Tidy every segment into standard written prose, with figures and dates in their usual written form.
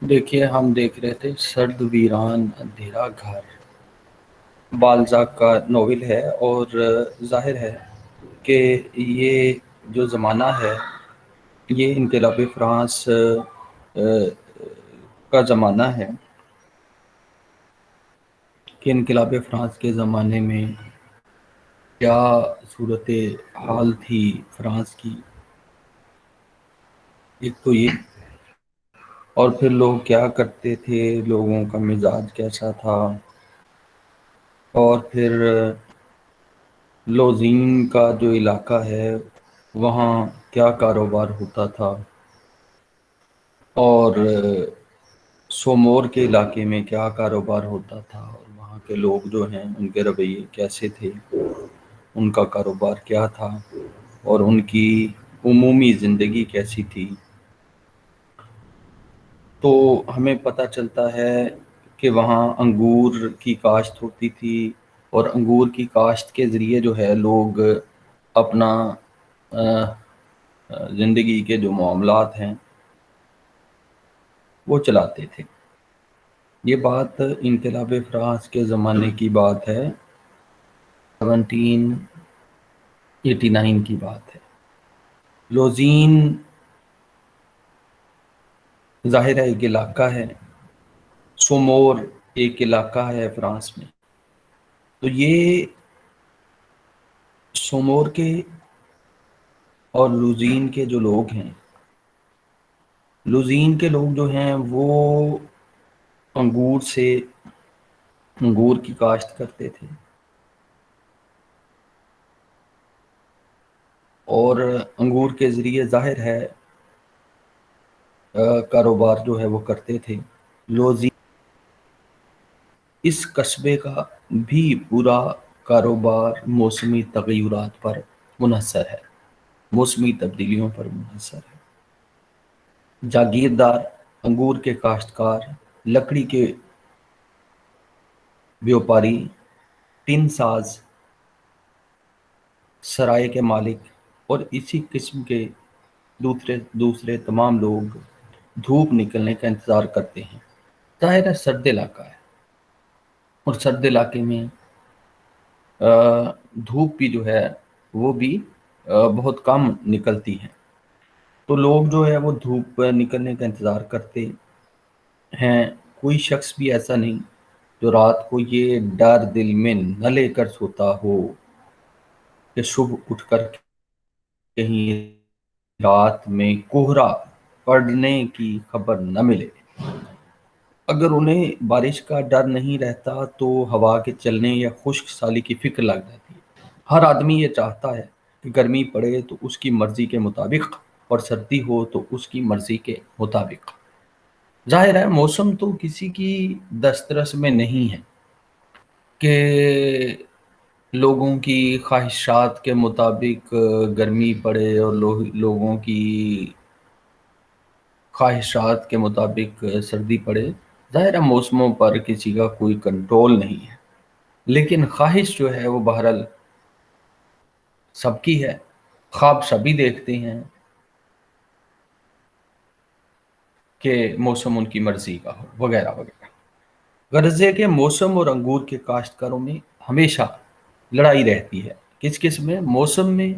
دیکھیے، ہم دیکھ رہے تھے سرد ویران اندھیرا گھر، بالزاک کا ناول ہے، اور ظاہر ہے کہ یہ جو زمانہ ہے یہ انقلاب فرانس کا زمانہ ہے، کہ انقلاب فرانس کے زمانے میں کیا صورت حال تھی فرانس کی، ایک تو یہ، اور پھر لوگ کیا کرتے تھے، لوگوں کا مزاج کیسا تھا، اور پھر لوزین کا جو علاقہ ہے وہاں کیا کاروبار ہوتا تھا، اور سومور کے علاقے میں کیا کاروبار ہوتا تھا، اور وہاں کے لوگ جو ہیں ان کے رویے کیسے تھے، ان کا کاروبار کیا تھا، اور ان کی عمومی زندگی کیسی تھی. تو ہمیں پتہ چلتا ہے کہ وہاں انگور کی کاشت ہوتی تھی، اور انگور کی کاشت کے ذریعے جو ہے لوگ اپنا زندگی کے جو معاملات ہیں وہ چلاتے تھے. یہ بات انقلاب فرانس کے زمانے کی بات ہے، 1789 کی بات ہے. لوزین ظاہر ہے ایک علاقہ ہے، سومور ایک علاقہ ہے فرانس میں. تو یہ سومور کے اور لوزین کے جو لوگ ہیں، لوزین کے لوگ جو ہیں وہ انگور کی کاشت کرتے تھے، اور انگور کے ذریعے ظاہر ہے کاروبار جو ہے وہ کرتے تھے. لوزین اس قصبے کا بھی پورا کاروبار موسمی تغیرات پر منحصر ہے، موسمی تبدیلیوں پر منحصر ہے. جاگیردار، انگور کے کاشتکار، لکڑی کے بیوپاری، ٹن ساز، سرائے کے مالک، اور اسی قسم کے دوسرے تمام لوگ دھوپ نکلنے کا انتظار کرتے ہیں. ظاہر ہے سرد علاقہ ہے، اور سرد علاقے میں دھوپ بھی جو ہے وہ بھی بہت کم نکلتی ہے. تو لوگ جو ہے وہ دھوپ نکلنے کا انتظار کرتے ہیں. کوئی شخص بھی ایسا نہیں جو رات کو یہ ڈر دل میں نہ لے کر سوتا ہو کہ صبح اٹھ کر کہیں رات میں کوہرا پڑنے کی خبر نہ ملے. اگر انہیں بارش کا ڈر نہیں رہتا تو ہوا کے چلنے یا خشک سالی کی فکر لگ جاتی ہے. ہر آدمی یہ چاہتا ہے کہ گرمی پڑے تو اس کی مرضی کے مطابق، اور سردی ہو تو اس کی مرضی کے مطابق. ظاہر ہے موسم تو کسی کی دسترس میں نہیں ہے کہ لوگوں کی خواہشات کے مطابق گرمی پڑے اور لوگوں کی خواہشات کے مطابق سردی پڑے. ظاہر ہے موسموں پر کسی کا کوئی کنٹرول نہیں ہے، لیکن خواہش جو ہے وہ بہرحال سب کی ہے. خواب سبھی دیکھتے ہیں کہ موسم ان کی مرضی کا ہو، وغیرہ وغیرہ. غرض ہے کہ موسم اور انگور کے کاشتکاروں میں ہمیشہ لڑائی رہتی ہے. کس کس میں؟ موسم میں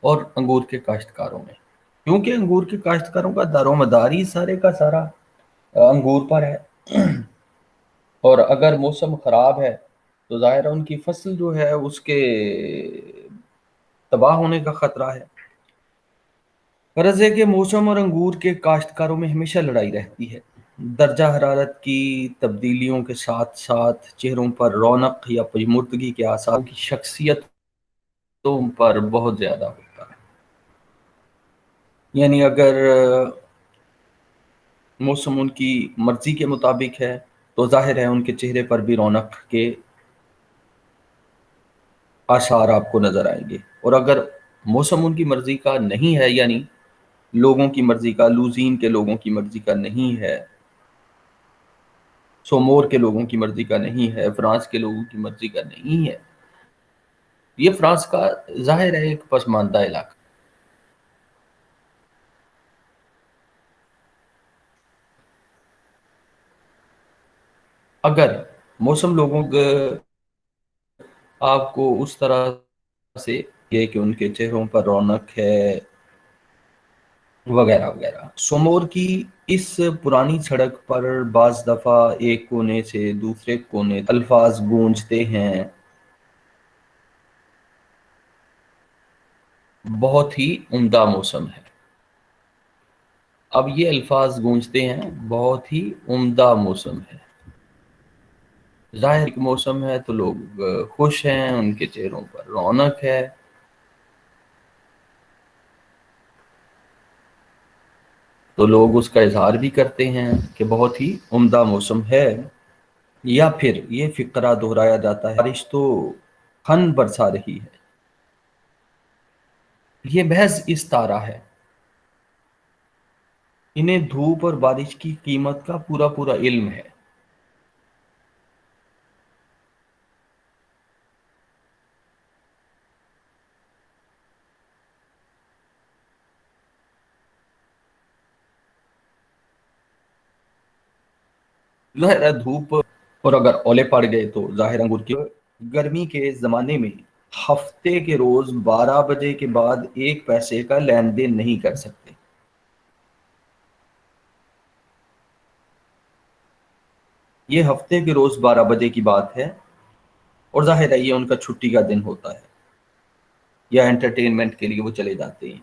اور انگور کے کاشتکاروں میں. کیونکہ انگور کے کاشتکاروں کا دار و مدار ہی سارے کا سارا انگور پر ہے، اور اگر موسم خراب ہے تو ظاہر ہے ان کی فصل جو ہے اس کے تباہ ہونے کا خطرہ ہے. غرض ہے کہ موسم اور انگور کے کاشتکاروں میں ہمیشہ لڑائی رہتی ہے. درجہ حرارت کی تبدیلیوں کے ساتھ ساتھ چہروں پر رونق یا پژمردگی کے آثار کی شخصیت پر بہت زیادہ ہوتا ہے. یعنی اگر موسم ان کی مرضی کے مطابق ہے تو ظاہر ہے ان کے چہرے پر بھی رونق کے آثار آپ کو نظر آئیں گے. اور اگر موسم ان کی مرضی کا نہیں ہے، یعنی لوگوں کی مرضی کا، لوزین کے لوگوں کی مرضی کا نہیں ہے، سومور کے لوگوں کی مرضی کا نہیں ہے، فرانس کے لوگوں کی مرضی کا نہیں ہے، یہ فرانس کا ظاہر ہے ایک پسماندہ علاقہ. اگر موسم لوگوں کو آپ کو اس طرح سے یہ کہ ان کے چہروں پر رونق ہے وغیرہ وغیرہ. سومور کی اس پرانی سڑک پر بعض دفعہ ایک کونے سے دوسرے کونے الفاظ گونجتے ہیں. بہت ہی عمدہ موسم ہے. اب یہ الفاظ گونجتے ہیں بہت ہی عمدہ موسم ہے. ظاہر ایک موسم ہے تو لوگ خوش ہیں، ان کے چہروں پر رونق ہے. تو لوگ اس کا اظہار بھی کرتے ہیں کہ بہت ہی عمدہ موسم ہے. یا پھر یہ فقرہ دہرایا جاتا ہے بارش تو کھن برسا رہی ہے. یہ محض استعارہ ہے. انہیں دھوپ اور بارش کی قیمت کا پورا پورا علم ہے. ظاہر ہے دھوپ اور اگر اولے پڑ گئے تو ظاہر انگور کی. گرمی کے زمانے میں ہفتے کے روز 12 بجے کے بعد 1 پیسے کا لین دین نہیں کر سکتے. یہ ہفتے کے روز 12 بجے کی بات ہے، اور ظاہر ہے یہ ان کا چھٹی کا دن ہوتا ہے، یا انٹرٹینمنٹ کے لیے وہ چلے جاتے ہیں،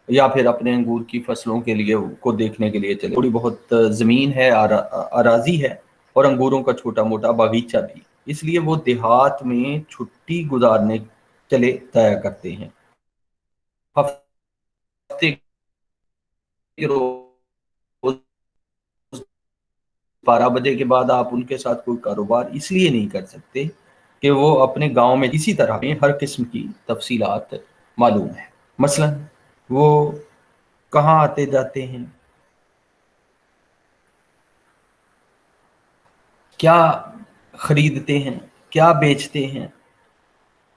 یا پھر اپنے انگور کی فصلوں کے لیے کو دیکھنے کے لیے چلے. تھوڑی بہت زمین ہے، اراضی ہے، اور انگوروں کا چھوٹا موٹا باغیچہ بھی. اس لیے وہ دیہات میں چھٹی گزارنے چلے جایا کرتے ہیں. ہفتے کے روز 12 بجے کے بعد آپ ان کے ساتھ کوئی کاروبار اس لیے نہیں کر سکتے کہ وہ اپنے گاؤں میں اسی طرح میں ہر قسم کی تفصیلات معلوم ہے. مثلا وہ کہاں آتے جاتے ہیں، کیا خریدتے ہیں، کیا بیچتے ہیں،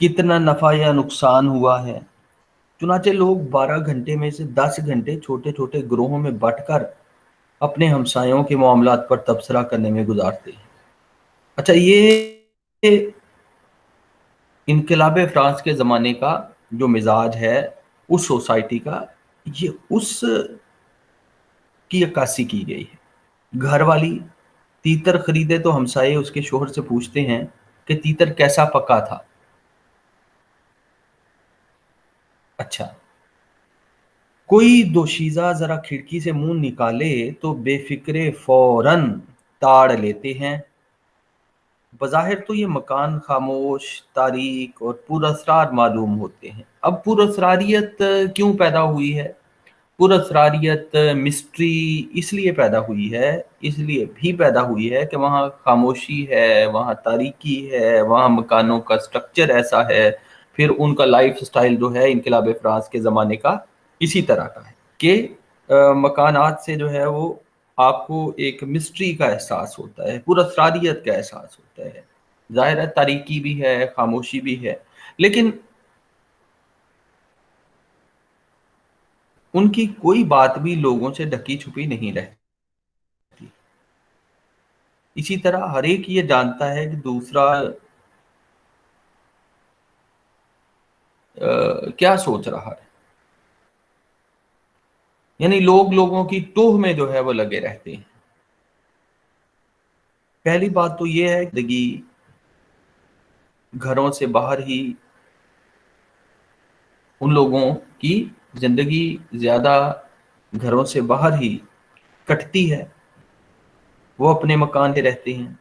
کتنا نفع یا نقصان ہوا ہے. چنانچہ لوگ 12 گھنٹے میں سے 10 گھنٹے چھوٹے چھوٹے گروہوں میں بٹ کر اپنے ہمسایوں کے معاملات پر تبصرہ کرنے میں گزارتے ہیں. اچھا، یہ انقلاب فرانس کے زمانے کا جو مزاج ہے اس سوسائٹی کا، یہ اس کی عکاسی کی گئی ہے. گھر والی تیتر خریدے تو ہمسائے اس کے شوہر سے پوچھتے ہیں کہ تیتر کیسا پکا تھا. اچھا، کوئی دوشیزہ ذرا کھڑکی سے منہ نکالے تو بے فکرے فوراً تاڑ لیتے ہیں. بظاہر تو یہ مکان خاموش، تاریک اور پر اسرار معلوم ہوتے ہیں. اب پر اسراریت کیوں پیدا ہوئی ہے؟ پر اسراریت مسٹری اس لیے پیدا ہوئی ہے، اس لیے بھی پیدا ہوئی ہے کہ وہاں خاموشی ہے، وہاں تاریکی ہے، وہاں مکانوں کا سٹرکچر ایسا ہے، پھر ان کا لائف سٹائل جو ہے انقلاب فرانس کے زمانے کا اسی طرح کا ہے کہ مکانات سے جو ہے وہ آپ کو ایک مسٹری کا احساس ہوتا ہے، پر اسراریت کا احساس ہوتا ہے. ظاہر ہے تاریکی بھی ہے، خاموشی بھی ہے، لیکن ان کی کوئی بات بھی لوگوں سے ڈھکی چھپی نہیں رہتی. اسی طرح ہر ایک یہ جانتا ہے کہ دوسرا کیا سوچ رہا ہے. یعنی لوگ لوگوں کی ٹوہ میں جو ہے وہ لگے رہتے ہیں. پہلی بات تو یہ ہے کہ زندگی گھروں سے باہر ہی، ان لوگوں کی زندگی زیادہ گھروں سے باہر ہی کٹتی ہے. وہ اپنے مکان پہ رہتے ہیں،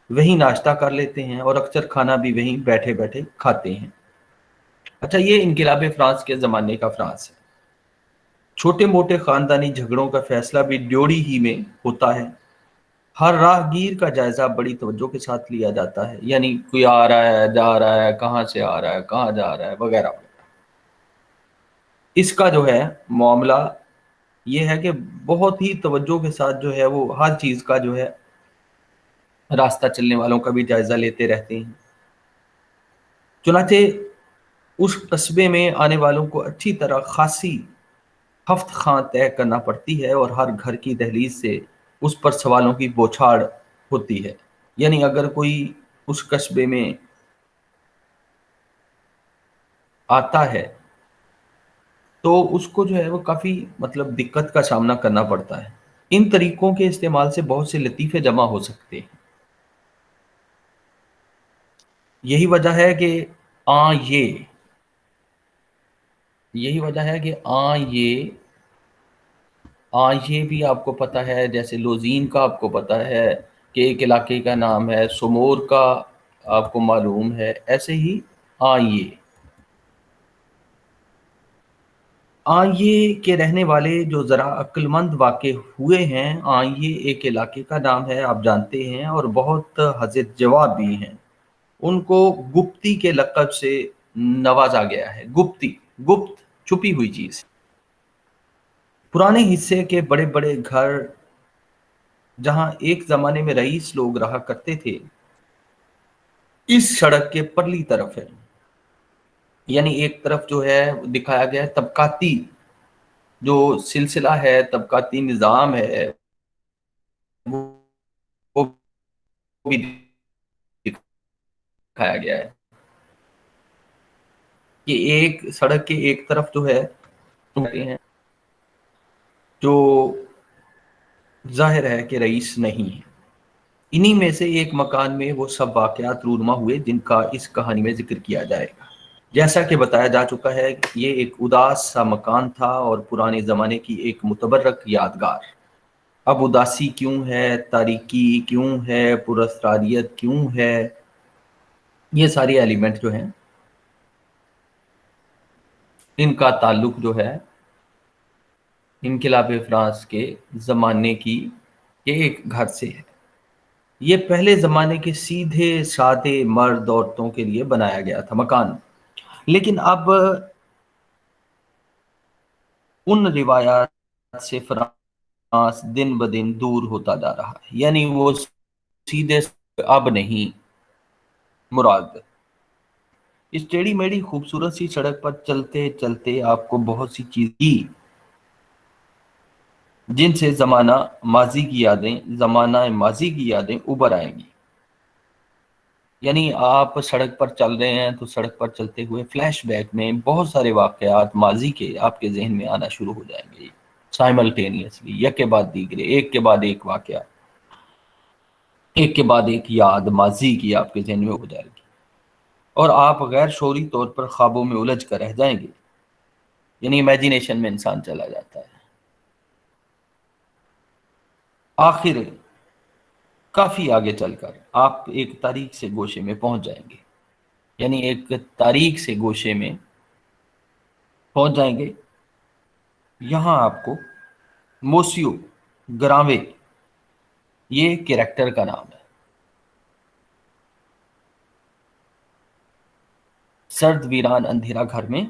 وہیں ناشتہ کر لیتے ہیں، اور اکثر کھانا بھی وہیں بیٹھے بیٹھے کھاتے ہیں. اچھا، یہ انقلاب فرانس کے زمانے کا فرانس ہے. چھوٹے موٹے خاندانی جھگڑوں کا فیصلہ بھی ڈیوڑی ہی میں ہوتا ہے. ہر راہ گیر کا جائزہ بڑی توجہ کے ساتھ لیا جاتا ہے. یعنی کوئی آ رہا ہے، جا رہا ہے، کہاں سے آ رہا ہے، کہاں جا رہا ہے، وغیرہ. اس کا جو ہے معاملہ یہ ہے کہ بہت ہی توجہ کے ساتھ جو ہے وہ ہر چیز کا جو ہے راستہ چلنے والوں کا بھی جائزہ لیتے رہتے ہیں. چنانچہ اس قصبے میں آنے والوں کو اچھی طرح خاصی ہفت خاں طے کرنا پڑتی ہے، اور ہر گھر کی دہلیز سے اس پر سوالوں کی بوچھاڑ ہوتی ہے۔ یعنی اگر کوئی اس قصبے میں آتا ہے تو اس کو جو ہے وہ کافی دقت کا سامنا کرنا پڑتا ہے۔ ان طریقوں کے استعمال سے بہت سے لطیفے جمع ہو سکتے ہیں۔ یہی وجہ ہے کہ آ یہ یہی وجہ ہے کہ یہ بھی آپ کو پتہ ہے، جیسے لوزین کا آپ کو پتہ ہے کہ ایک علاقے کا نام ہے، سمور کا آپ کو معلوم ہے، ایسے ہی آئیے کے رہنے والے جو ذرا عقل مند واقع ہوئے ہیں، آئیے ایک علاقے کا نام ہے، آپ جانتے ہیں، اور بہت حضرت جواب بھی ہیں۔ ان کو گپتی کے لقب سے نوازا گیا ہے۔ گپت چھپی ہوئی چیز۔ پرانے حصے کے بڑے بڑے گھر جہاں ایک زمانے میں رئیس لوگ رہا کرتے تھے، اس سڑک کے پرلی طرف ہے۔ یعنی ایک طرف جو ہے دکھایا گیا ہے طبقاتی جو سلسلہ ہے، طبقاتی نظام ہے، وہ بھی دکھایا گیا ہے کہ ایک سڑک کے ایک طرف جو ہے جو ظاہر ہے کہ رئیس نہیں ہے۔ انہی میں سے ایک مکان میں وہ سب واقعات رونما ہوئے جن کا اس کہانی میں ذکر کیا جائے گا۔ جیسا کہ بتایا جا چکا ہے، یہ ایک اداس سا مکان تھا اور پرانے زمانے کی ایک متبرک یادگار۔ اب اداسی کیوں ہے، تاریکی کیوں ہے، پراسراریت کیوں ہے، یہ ساری ایلیمنٹ جو ہیں ان کا تعلق جو ہے انقلاب فرانس کے زمانے کی ایک گھر سے ہے۔ یہ پہلے زمانے کے سیدھے سادے مرد عورتوں کے لیے بنایا گیا تھا مکان، لیکن اب ان روایات سے فرانس دن بدن دور ہوتا جا رہا ہے۔ یعنی وہ سیدھے اب نہیں مراد۔ اس ٹیڑھی میڑھی خوبصورت سی سڑک پر چلتے چلتے آپ کو بہت سی چیزیں جن سے زمانہ ماضی کی یادیں ابھر آئیں گی۔ یعنی آپ سڑک پر چل رہے ہیں تو سڑک پر چلتے ہوئے فلیش بیک میں بہت سارے واقعات ماضی کے آپ کے ذہن میں آنا شروع ہو جائیں گے، سائملٹینیسلی، یک کے بعد دیگرے، ایک کے بعد ایک واقعہ، ایک کے بعد ایک یاد ماضی کی آپ کے ذہن میں ہو جائے گی، اور آپ غیر شعوری طور پر خوابوں میں الجھ کر رہ جائیں گے۔ یعنی امیجینیشن میں انسان چلا جاتا ہے۔ آخر کافی آگے چل کر آپ ایک تاریخ سے گوشے میں پہنچ جائیں گے۔ یعنی ایک تاریخ سے گوشے میں پہنچ جائیں گے۔ یہاں آپ کو موسیو گراوے یہ کریکٹر کا نام ہے۔ سرد ویران اندھیرا گھر میں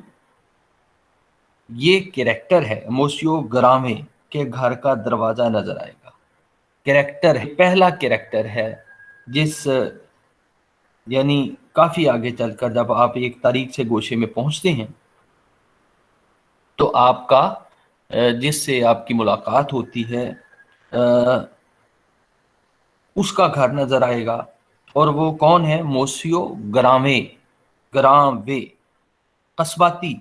یہ کریکٹر ہے، موسیو گراوے کے گھر کا دروازہ نظر آئے گا۔ کریکٹر ہے، پہلا کریکٹر ہے جس یعنی کافی آگے چل کر جب آپ ایک تاریخ سے گوشے میں پہنچتے ہیں تو آپ کا جس سے آپ کی ملاقات ہوتی ہے اس کا گھر نظر آئے گا، اور وہ کون ہے؟ موسیو گراوے۔ قصباتی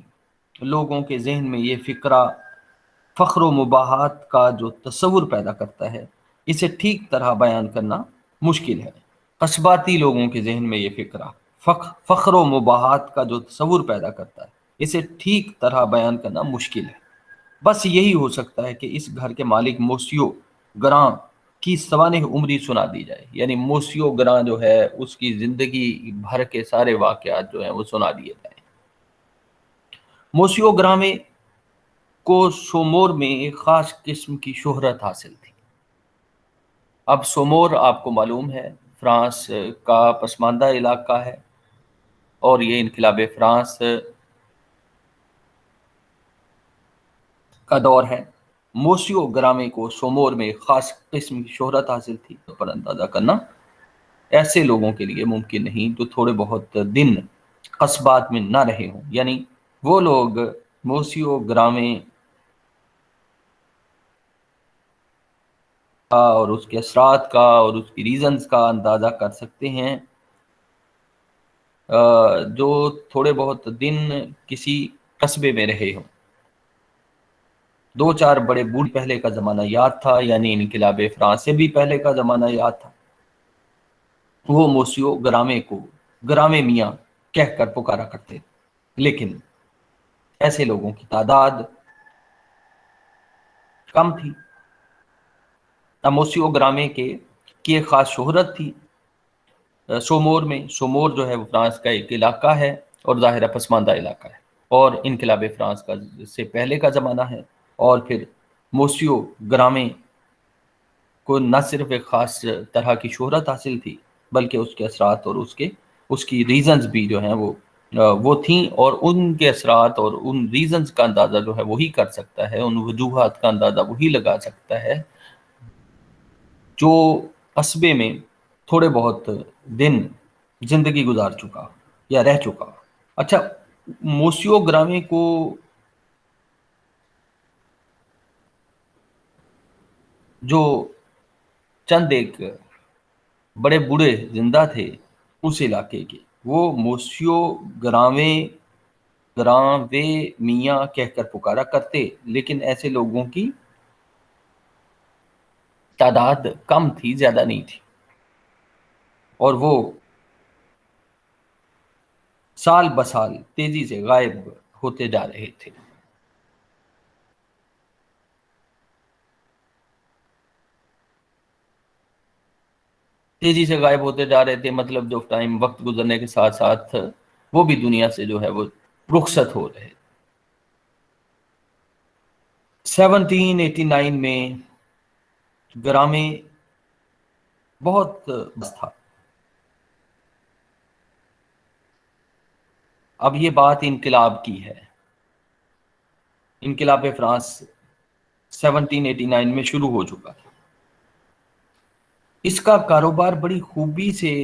لوگوں کے ذہن میں یہ فکرہ فخر و مباحات کا جو تصور پیدا کرتا ہے، اسے ٹھیک طرح بیان کرنا مشکل ہے۔ قصباتی لوگوں کے ذہن میں یہ فکرہ فخر و مباحات کا جو تصور پیدا کرتا ہے، اسے ٹھیک طرح بیان کرنا مشکل ہے۔ بس یہی ہو سکتا ہے کہ اس گھر کے مالک موسیو گراں کی سوانح عمری سنا دی جائے۔ یعنی موسیو گراں جو ہے اس کی زندگی بھر کے سارے واقعات جو ہیں وہ سنا دیے جائیں۔ موسیو گراں میں کو سومور میں ایک خاص قسم کی شہرت حاصل تھی۔ اب سومور آپ کو معلوم ہے فرانس کا پسماندہ علاقہ ہے، اور یہ انقلاب فرانس کا دور ہے۔ موسیو گرامے کو سومور میں ایک خاص قسم کی شہرت حاصل تھی، پر اندازہ کرنا ایسے لوگوں کے لیے ممکن نہیں جو تھوڑے بہت دن قصبات میں نہ رہے ہوں، یعنی وہ لوگ موسیو گرامے کا اور اس کے اثرات کا اور اس کی ریزنز کا اندازہ کر سکتے ہیں جو تھوڑے بہت دن کسی قصبے میں رہے ہوں۔ دو چار بڑے بوڑھ پہلے کا زمانہ یاد تھا، یعنی انقلاب فرانس سے بھی پہلے کا زمانہ یاد تھا۔ وہ موسیو گرامے کو گرامے میاں کہہ کر پکارا کرتے، لیکن ایسے لوگوں کی تعداد کم تھی۔ موسیو گرامے کی ایک خاص شہرت تھی سومور میں۔ سومور جو ہے وہ فرانس کا ایک علاقہ ہے اور ظاہرہ پسماندہ علاقہ ہے، اور انقلاب فرانس کا سے پہلے کا زمانہ ہے۔ اور پھر موسیو گرامے کو نہ صرف ایک خاص طرح کی شہرت حاصل تھی، بلکہ اس کے اثرات اور اس کی ریزنز بھی جو ہیں وہ تھیں، اور ان کے اثرات اور ان ریزنز کا اندازہ جو ہے وہی کر سکتا ہے، ان وجوہات کا اندازہ وہی لگا سکتا ہے جو قصبے میں تھوڑے بہت دن زندگی گزار چکا یا رہ چکا۔ اچھا، موسیو گرامے کو جو چند ایک بڑے بوڑھے زندہ تھے اس علاقے کے، وہ موسیو گراوے میاں کہہ کر پکارا کرتے، لیکن ایسے لوگوں کی تعداد کم تھی، زیادہ نہیں تھی، اور وہ سال بسال تیزی سے غائب ہوتے جا رہے تھے۔ تیزی سے غائب ہوتے جا رہے تھے، مطلب جو ٹائم وقت گزرنے کے ساتھ ساتھ وہ بھی دنیا سے جو ہے وہ رخصت ہو رہے۔ 1789 میں گرامے بہت بس تھا۔ اب یہ بات انقلاب کی ہے۔ انقلاب فرانس 1789 میں شروع ہو چکا تھا۔ اس کا کاروبار بڑی خوبی سے،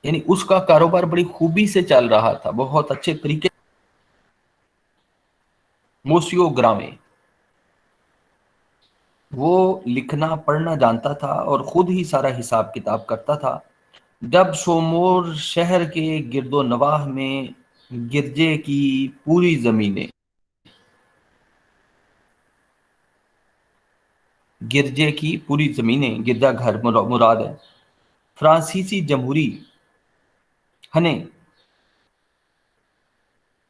یعنی اس کا کاروبار بڑی خوبی سے چل رہا تھا، بہت اچھے طریقے۔ موسیو گرامے وہ لکھنا پڑھنا جانتا تھا اور خود ہی سارا حساب کتاب کرتا تھا۔ جب سومور شہر کے گرد و نواح میں گرجے کی پوری زمینیں گرجا گھر مراد ہے، فرانسیسی جمہوری نے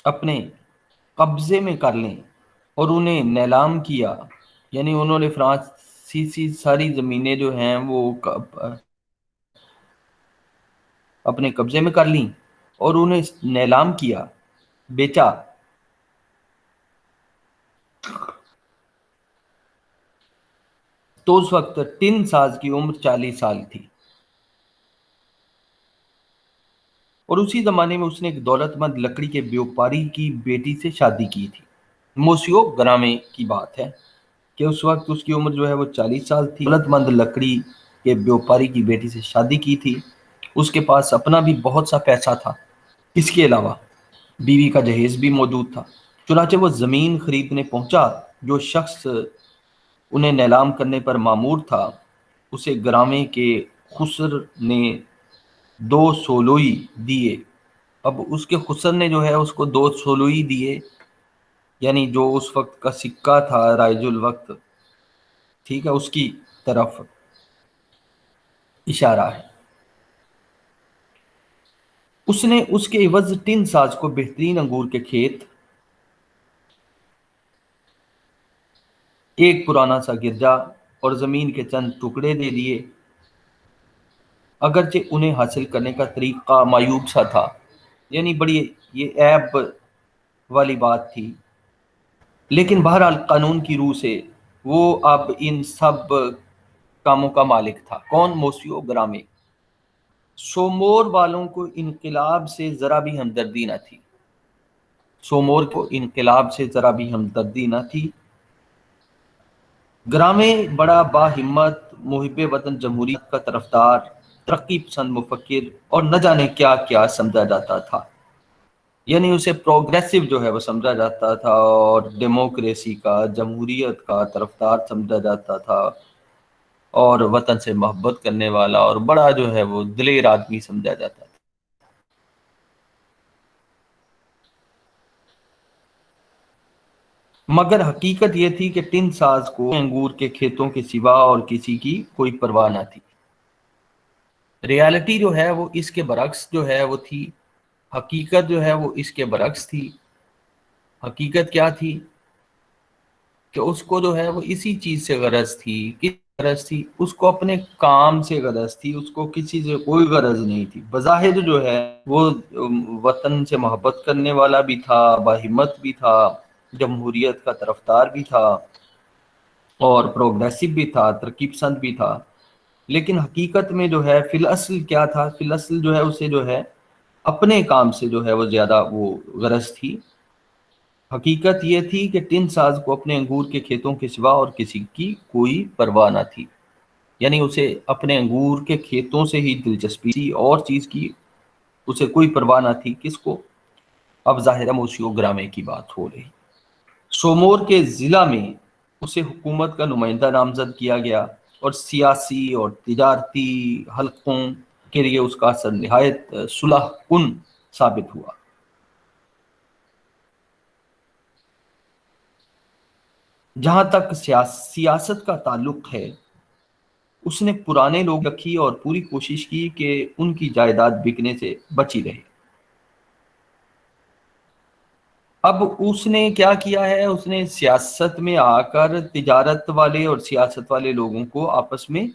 اپنے قبضے میں کر لیں اور انہیں نیلام کیا، یعنی انہوں نے فرانسیسی ساری زمینیں جو ہیں وہ اپنے قبضے میں کر لیں اور انہیں نیلام کیا، بیچا، تو اس وقت ٹن ساز کی عمر 40 سال تھی، اور اسی زمانے میں اس نے ایک دولت مند لکڑی کے بیوپاری کی بیٹی سے شادی کی تھی۔ موسیو گرامے کی بات ہے کہ اس وقت اس کی عمر جو ہے وہ 40 سال تھی، دولت مند لکڑی کے بیوپاری کی بیٹی سے شادی کی تھی، اس کے پاس اپنا بھی بہت سا پیسہ تھا، اس کے علاوہ بیوی کا جہیز بھی موجود تھا۔ چنانچہ وہ زمین خریدنے پہنچا۔ جو شخص انہیں نیلام کرنے پر مامور تھا اسے گرامے کے خسر نے 2 سولوئی دیے۔ اب اس کے خسر نے جو ہے اس کو 2 سولوئی دیے، یعنی جو اس وقت کا سکہ تھا رائج الوقت، ٹھیک ہے، اس کی طرف اشارہ ہے۔ اس نے اس کے عوض ٹن ساز کو بہترین انگور کے کھیت، ایک پرانا سا گرجا اور زمین کے چند ٹکڑے دے دیے۔ اگرچہ انہیں حاصل کرنے کا طریقہ معیوب سا تھا، یعنی بڑی یہ عیب والی بات تھی، لیکن بہرحال قانون کی روح سے وہ اب ان سب کاموں کا مالک تھا۔ کون؟ موسیو گرامے۔ سومور والوں کو انقلاب سے ذرا بھی ہمدردی نہ تھی، سومور کو انقلاب سے ذرا بھی ہمدردی نہ تھی۔ گرامے بڑا باہمت، محب وطن، جمہوریت کا طرفدار ترقی پسند مفکر اور نہ جانے کیا کیا سمجھا جاتا تھا. یعنی اسے پروگریسو جو ہے وہ سمجھا جاتا تھا، اور ڈیموکریسی کا، جمہوریت کا طرفدار سمجھا جاتا تھا، اور وطن سے محبت کرنے والا اور بڑا جو ہے وہ دلیر آدمی سمجھا جاتا تھا. مگر حقیقت یہ تھی کہ ٹن ساز کو انگور کے کھیتوں کے سوا اور کسی کی کوئی پرواہ نہ تھی. ریالٹی جو ہے وہ اس کے برعکس جو ہے وہ تھی. حقیقت جو ہے وہ اس کے برعکس تھی. حقیقت کیا تھی کہ اس کو جو ہے وہ اسی چیز سے غرض تھی. کس غرض تھی؟ اس کو اپنے کام سے غرض تھی، اس کو کسی سے کوئی غرض نہیں تھی. بظاہر جو ہے وہ وطن سے محبت کرنے والا بھی تھا، باہمت بھی تھا، جمہوریت کا طرفدار بھی تھا، اور پروگریسو بھی تھا، ترقی پسند بھی تھا. لیکن حقیقت میں جو ہے فی الاصل کیا تھا؟ فی الاصل جو ہے اسے جو ہے اپنے کام سے جو ہے وہ زیادہ وہ غرض تھی. حقیقت یہ تھی کہ ٹن ساز کو اپنے انگور کے کھیتوں کے سوا اور کسی کی کوئی پرواہ نہ تھی. یعنی اسے اپنے انگور کے کھیتوں سے ہی دلچسپی تھی، اور چیز کی اسے کوئی پرواہ نہ تھی. کس کو؟ اب ظاہرہ موسیو گرامے کی بات ہو رہی. سومور کے ضلع میں اسے حکومت کا نمائندہ نامزد کیا گیا، اور سیاسی اور تجارتی حلقوں کے لیے اس کا اثر نہایت صلح کن ثابت ہوا. جہاں تک سیاست کا تعلق ہے، اس نے پرانے لوگ رکھی اور پوری کوشش کی کہ ان کی جائیداد بکنے سے بچی رہے. اب اس نے کیا کیا ہے؟ اس نے سیاست میں آ کر تجارت والے اور سیاست والے لوگوں کو آپس میں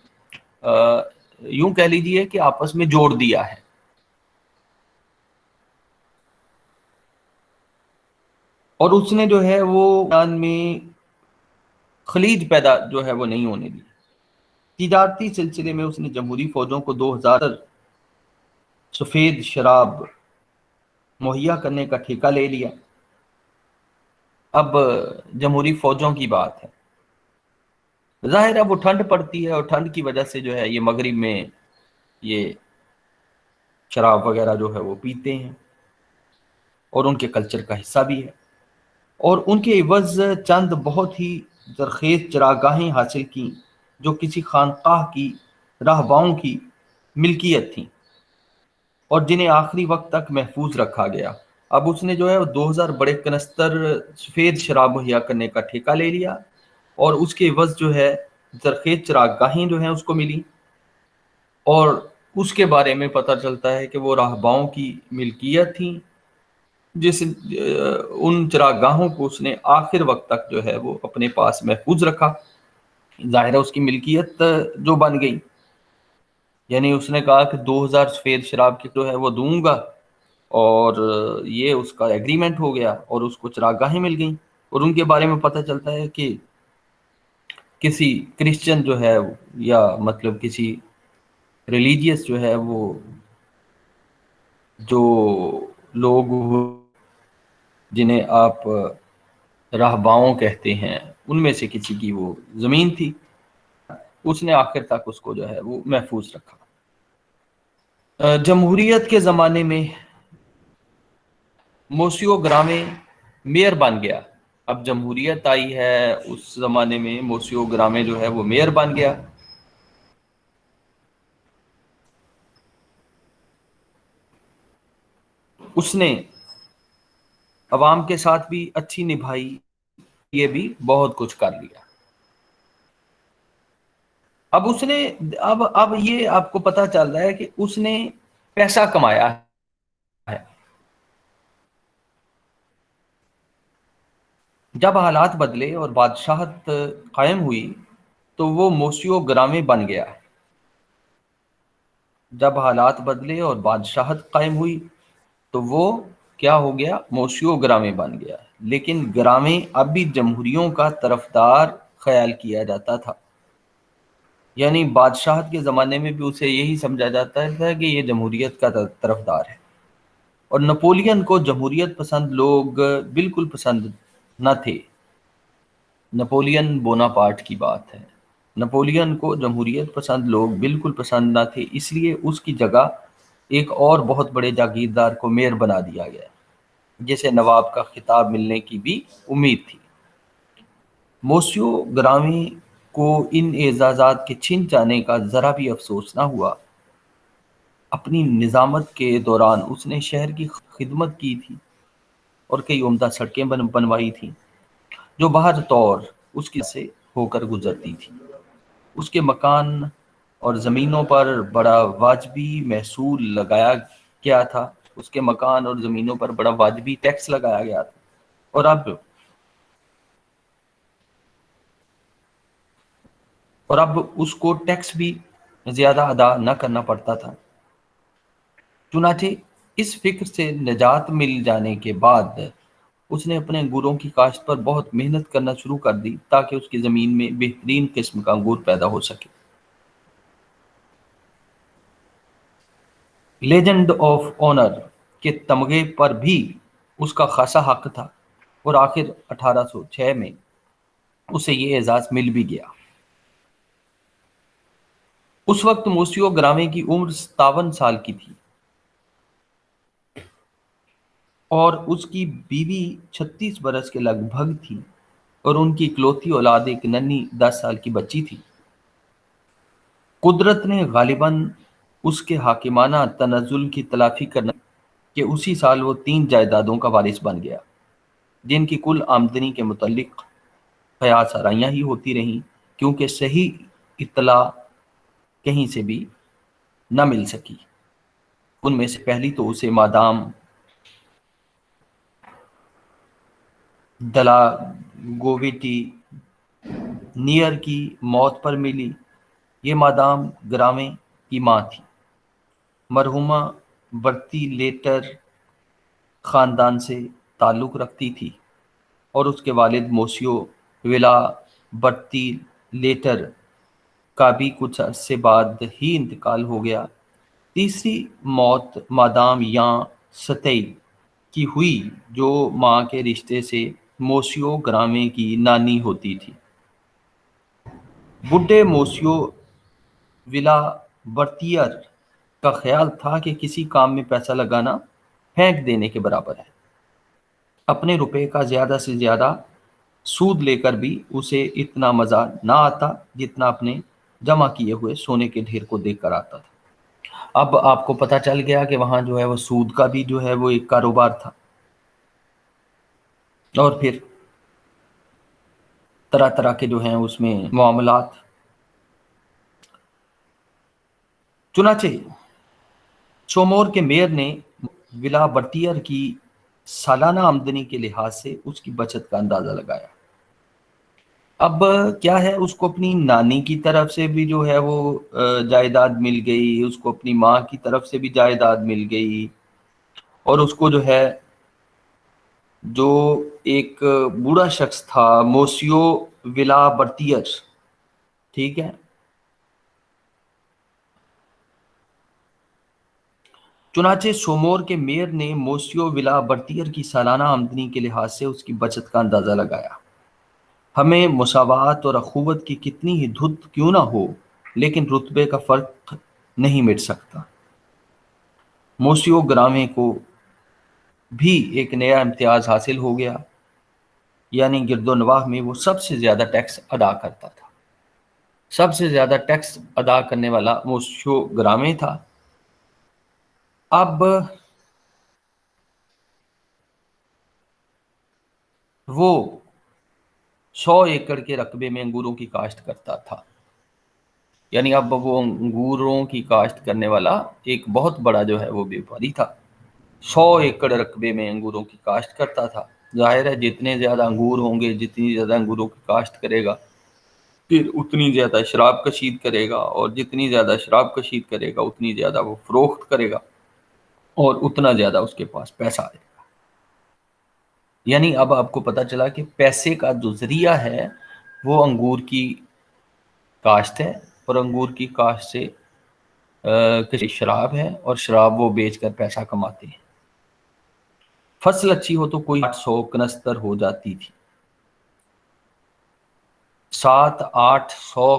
یوں کہہ لیجئے کہ آپس میں جوڑ دیا ہے. اور اس نے جو ہے وہ ایران میں خلیج پیدا جو ہے وہ نہیں ہونے دی. تجارتی سلسلے میں اس نے جمہوری فوجوں کو 2000 سفید شراب مہیا کرنے کا ٹھیکہ لے لیا. اب جمہوری فوجوں کی بات ہے. ظاہر ہے وہ ٹھنڈ پڑتی ہے، اور ٹھنڈ کی وجہ سے جو ہے یہ مغرب میں یہ شراب وغیرہ جو ہے وہ پیتے ہیں، اور ان کے کلچر کا حصہ بھی ہے. اور ان کے عوض چند بہت ہی زرخیز چراگاہیں حاصل کیں جو کسی خانقاہ کی راہباؤں کی ملکیت تھیں، اور جنہیں آخری وقت تک محفوظ رکھا گیا. اب اس نے جو ہے 2000 بڑے کنستر سفید شراب مہیا کرنے کا ٹھیکہ لے لیا، اور اس کے عوض جو ہے زرخیز چراگاہیں جو ہیں اس کو ملی. اور اس کے بارے میں پتہ چلتا ہے کہ وہ راہباؤں کی ملکیت تھیں، جس ان چراگاہوں کو اس نے آخر وقت تک جو ہے وہ اپنے پاس محفوظ رکھا. ظاہر ہے اس کی ملکیت جو بن گئی. یعنی اس نے کہا کہ 2000 سفید شراب کی جو ہے وہ دوں گا، اور یہ اس کا ایگریمنٹ ہو گیا، اور اس کو چراگاہیں مل گئیں. اور ان کے بارے میں پتہ چلتا ہے کہ کسی کرسچن جو ہے یا مطلب کسی ریلیجیس جو ہے وہ جو لوگ جنہیں آپ راہباؤں کہتے ہیں، ان میں سے کسی کی وہ زمین تھی. اس نے آخر تک اس کو جو ہے وہ محفوظ رکھا. جمہوریت کے زمانے میں موسیو گرامے میئر بن گیا. اب جمہوریت آئی ہے، اس زمانے میں موسیو گرامے جو ہے وہ میئر بن گیا. اس نے عوام کے ساتھ بھی اچھی نبھائی، یہ بھی بہت کچھ کر لیا. اب اس نے اب یہ آپ کو پتہ چل رہا ہے کہ اس نے پیسہ کمایا ہے. جب حالات بدلے اور بادشاہت قائم ہوئی تو وہ موسیو گرامے بن گیا. جب حالات بدلے اور بادشاہت قائم ہوئی تو وہ کیا ہو گیا؟ موسیو گرامے بن گیا. لیکن گرامے اب بھی جمہوریوں کا طرفدار خیال کیا جاتا تھا. یعنی بادشاہت کے زمانے میں بھی اسے یہی سمجھا جاتا تھا کہ یہ جمہوریت کا طرفدار ہے. اور نپولین کو جمہوریت پسند لوگ بالکل پسند نہ تھے. نپولین بوناپارٹ کی بات ہے. نپولین کو جمہوریت پسند لوگ بالکل پسند نہ تھے، اس لیے اس کی جگہ ایک اور بہت بڑے جاگیردار کو میئر بنا دیا گیا، جسے نواب کا خطاب ملنے کی بھی امید تھی۔ موسیو گرامی کو ان اعزازات کے چھن جانے کا ذرا بھی افسوس نہ ہوا۔ اپنی نظامت کے دوران اس نے شہر کی خدمت کی تھی اور کئی عمدہ سڑکیں بنوائی تھیں جو بہر طور اس کی سے ہو کر گزرتی تھی۔ اس کے مکان اور زمینوں پر بڑا واجبی محصول لگایا گیا تھا، اس کے مکان اور زمینوں پر بڑا واجبی ٹیکس لگایا گیا تھا، اور اب اس کو ٹیکس بھی زیادہ ادا نہ کرنا پڑتا تھا۔ چنانچہ اس فکر سے نجات مل جانے کے بعد اس نے اپنے انگوروں کی کاشت پر بہت محنت کرنا شروع کر دی تاکہ اس کی زمین میں بہترین قسم کا انگور پیدا ہو سکے۔ لیجنڈ آف آنر کے تمغے پر بھی اس کا خاصا حق تھا، اور آخر 1806 میں اسے یہ اعزاز مل بھی گیا۔ اس وقت موسیو گرامی کی عمر 57 سال کی تھی اور اس کی بیوی 36 برس کے لگ بھگ تھی، اور ان کی اکلوتی اولاد ایک ننھی 10 سال کی بچی تھی۔ قدرت نے غالباً اس کے حاکمانہ تنزل کی تلافی کرنا کہ اسی سال وہ 3 جائیدادوں کا وارث بن گیا، جن کی کل آمدنی کے متعلق قیاس آرائیاں ہی ہوتی رہیں، کیونکہ صحیح اطلاع کہیں سے بھی نہ مل سکی۔ ان میں سے پہلی تو اسے مادام دلاگوویٹی نیئر کی موت پر ملی۔ یہ مادام گرامی کی ماں تھی، مرحومہ برتی لیٹر خاندان سے تعلق رکھتی تھی، اور اس کے والد موسیو ولا برتی لیٹر کا بھی کچھ عرصے بعد ہی انتقال ہو گیا۔ تیسری موت مادام یاں ستئی کی ہوئی، جو ماں کے رشتے سے موسیو گرامی کی نانی ہوتی تھی۔ بڈھے موسیو ولا برتیئر کا خیال تھا کہ کسی کام میں پیسہ لگانا پھینک دینے کے برابر ہے۔ اپنے روپے کا زیادہ سے زیادہ سود لے کر بھی اسے اتنا مزہ نہ آتا جتنا اپنے جمع کیے ہوئے سونے کے ڈھیر کو دیکھ کر آتا تھا۔ اب آپ کو پتہ چل گیا کہ وہاں جو ہے وہ سود کا بھی جو ہے وہ ایک کاروبار تھا، اور پھر طرح طرح کے جو ہیں اس میں معاملات۔ چنانچہ چومور کے میئر نے ولا برتیئر کی سالانہ آمدنی کے لحاظ سے اس کی بچت کا اندازہ لگایا۔ اب کیا ہے، اس کو اپنی نانی کی طرف سے بھی جو ہے وہ جائیداد مل گئی، اس کو اپنی ماں کی طرف سے بھی جائیداد مل گئی، اور اس کو جو ہے جو ایک بوڑھا شخص تھا موسیو ولا برتیئر، ٹھیک ہے، چنانچہ سومور کے میئر نے موسیو ولا برتیئر کی سالانہ آمدنی کے لحاظ سے اس کی بچت کا اندازہ لگایا۔ ہمیں مساوات اور اخوت کی کتنی ہی دھت کیوں نہ ہو، لیکن رتبے کا فرق نہیں مٹ سکتا۔ موسیو گرامی کو بھی ایک نیا امتیاز حاصل ہو گیا، یعنی گرد و نواح میں وہ سب سے زیادہ ٹیکس ادا کرتا تھا۔ سب سے زیادہ ٹیکس ادا کرنے والا موسیو گرامی تھا۔ اب وہ 100 ایکڑ کے رقبے میں انگوروں کی کاشت کرتا تھا، یعنی اب وہ انگوروں کی کاشت کرنے والا ایک بہت بڑا جو ہے وہ بیوپاری تھا۔ 100 ایکڑ رقبے میں انگوروں کی کاشت کرتا تھا۔ ظاہر ہے جتنے زیادہ انگور ہوں گے، جتنی زیادہ انگوروں کی کاشت کرے گا، پھر اتنی زیادہ شراب کشید کرے گا، اور جتنی زیادہ شراب کشید کرے گا اتنی زیادہ وہ فروخت کرے گا، اور اتنا زیادہ اس کے پاس پیسہ آئے گا۔ یعنی اب آپ کو پتہ چلا کہ پیسے کا جو ذریعہ ہے وہ انگور کی کاشت ہے، اور انگور کی کاشت سے شراب ہے، اور شراب وہ بیچ کر پیسہ کماتے ہیں۔ فصل اچھی ہو تو کوئی 800 کنستر ہو جاتی تھی۔ 700-800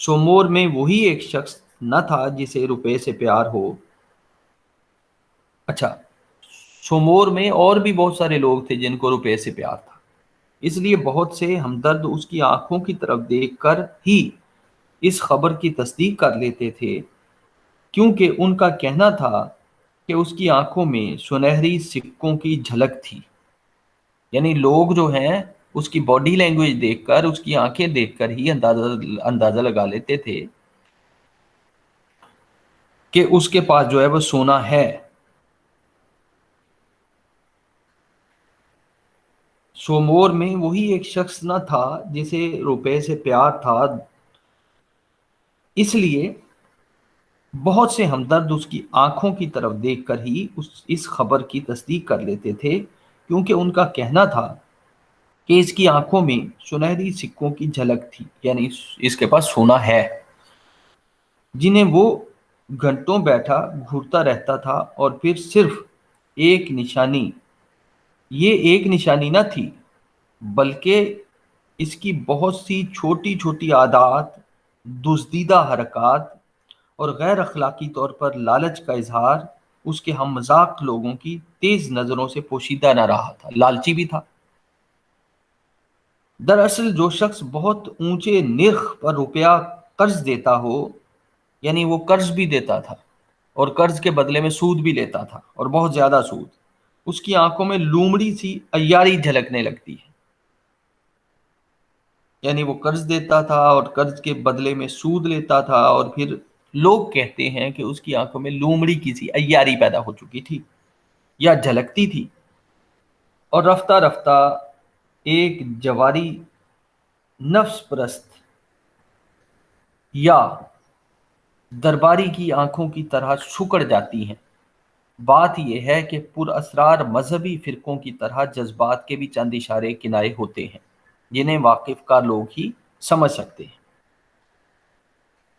شومور میں وہی ایک شخص نہ تھا جسے روپے سے پیار ہو. اچھا، شومور میں اور بھی بہت سارے لوگ تھے جن کو روپے سے پیار تھا، اس لیے بہت سے ہمدرد اس کی آنکھوں کی طرف دیکھ کر ہی اس خبر کی تصدیق کر لیتے تھے، کیونکہ ان کا کہنا تھا کہ اس کی آنکھوں میں سنہری سکوں کی جھلک تھی. یعنی لوگ جو ہیں اس کی باڈی لینگویج دیکھ کر، اس کی آنکھیں دیکھ کر ہی اندازہ لگا لیتے تھے کہ اس کے پاس جو ہے وہ سونا ہے. شومور میں وہی ایک شخص نہ تھا جسے روپے سے پیار تھا، اس لیے بہت سے ہمدرد اس کی آنکھوں کی طرف دیکھ کر ہی اس خبر کی تصدیق کر لیتے تھے، کیونکہ ان کا کہنا تھا کہ اس کی آنکھوں میں سنہری سکوں کی جھلک تھی، یعنی اس کے پاس سونا ہے، جنہیں وہ گھنٹوں بیٹھا گھورتا رہتا تھا. اور پھر صرف ایک نشانی، یہ ایک نشانی نہ تھی بلکہ اس کی بہت سی چھوٹی چھوٹی عادات، دزدیدہ حرکات اور غیر اخلاقی طور پر لالچ کا اظہار اس کے ہم مذاق لوگوں کی تیز نظروں سے پوشیدہ نہ رہا تھا. لالچی بھی تھا. دراصل جو شخص بہت اونچے نرخ پر روپیہ قرض دیتا ہو، یعنی وہ قرض بھی دیتا تھا اور قرض کے بدلے میں سود بھی لیتا تھا اور بہت زیادہ سود، اس کی آنکھوں میں لومڑی سی عیاری جھلکنے لگتی ہے. یعنی وہ قرض دیتا تھا اور قرض کے بدلے میں سود لیتا تھا، اور پھر لوگ کہتے ہیں کہ اس کی آنکھوں میں لومڑی کی سی عیاری پیدا ہو چکی تھی یا جھلکتی تھی. اور رفتہ رفتہ ایک جواری نفس پرست یا درباری کی آنکھوں کی طرح سکڑ جاتی ہیں. بات یہ ہے کہ پر اسرار مذہبی فرقوں کی طرح جذبات کے بھی چند اشارے کنارے ہوتے ہیں جنہیں واقف کا لوگ ہی سمجھ سکتے ہیں.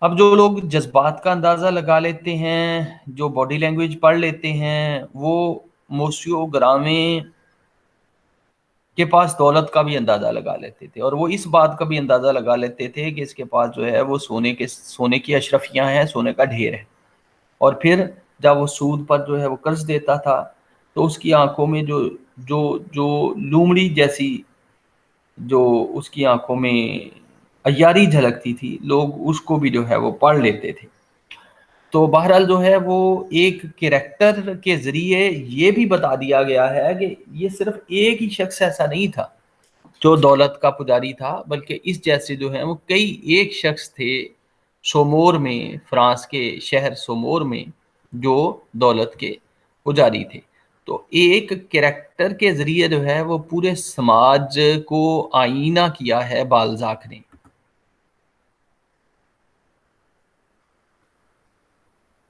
اب جو لوگ جذبات کا اندازہ لگا لیتے ہیں، جو باڈی لینگویج پڑھ لیتے ہیں، وہ موسیو گرامے کے پاس دولت کا بھی اندازہ لگا لیتے تھے، اور وہ اس بات کا بھی اندازہ لگا لیتے تھے کہ اس کے پاس جو ہے وہ سونے کی اشرفیاں ہیں، سونے کا ڈھیر ہے. اور پھر جب وہ سود پر جو ہے وہ قرض دیتا تھا تو اس کی آنکھوں میں جو جو جو لومڑی جیسی جو اس کی آنکھوں میں عیاری جھلکتی تھی، لوگ اس کو بھی جو ہے وہ پڑھ لیتے تھے. تو بہرحال جو ہے وہ ایک کریکٹر کے ذریعے یہ بھی بتا دیا گیا ہے کہ یہ صرف ایک ہی شخص ایسا نہیں تھا جو دولت کا پجاری تھا، بلکہ اس جیسے جو ہیں وہ کئی ایک شخص تھے سومور میں، فرانس کے شہر سومور میں، جو دولت کے پجاری تھے. تو ایک کریکٹر کے ذریعے جو ہے وہ پورے سماج کو آئینہ کیا ہے بالزاک نے.